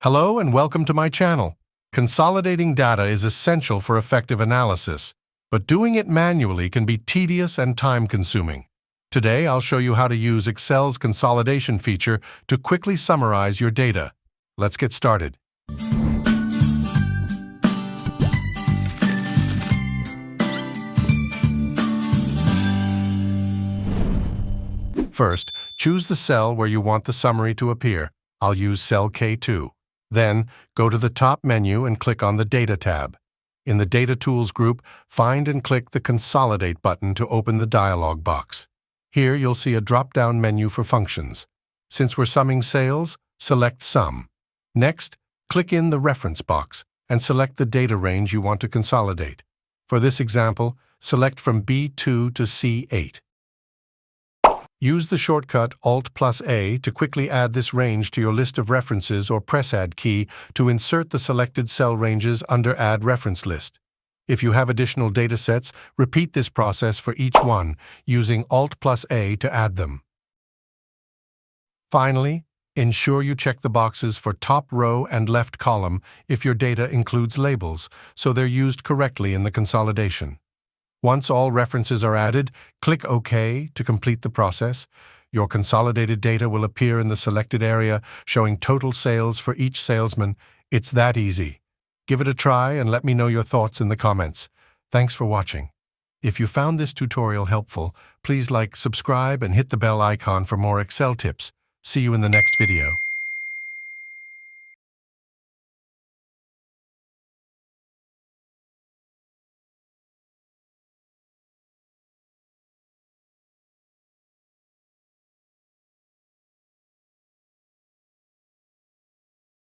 Hello and welcome to my channel. Consolidating data is essential for effective analysis, but doing it manually can be tedious and time-consuming. Today, I'll show you how to use Excel's consolidation feature to quickly summarize your data. Let's get started. First, choose the cell where you want the summary to appear. I'll use cell K2. Then, go to the top menu and click on the Data tab. In the Data Tools group, find and click the Consolidate button to open the dialog box. Here, you'll see a drop-down menu for functions. Since we're summing sales, select Sum. Next, click in the reference box and select the data range you want to consolidate. For this example, select from B2 to C8. Use the shortcut Alt+A to quickly add this range to your list of references or press Add key to insert the selected cell ranges under Add Reference List. If you have additional datasets, repeat this process for each one, using Alt+A to add them. Finally, ensure you check the boxes for top row and left column if your data includes labels, so they're used correctly in the consolidation. Once all references are added, click OK to complete the process. Your consolidated data will appear in the selected area, showing total sales for each salesman. It's that easy. Give it a try and let me know your thoughts in the comments. Thanks for watching. If you found this tutorial helpful, please like, subscribe, and hit the bell icon for more Excel tips. See you in the next video.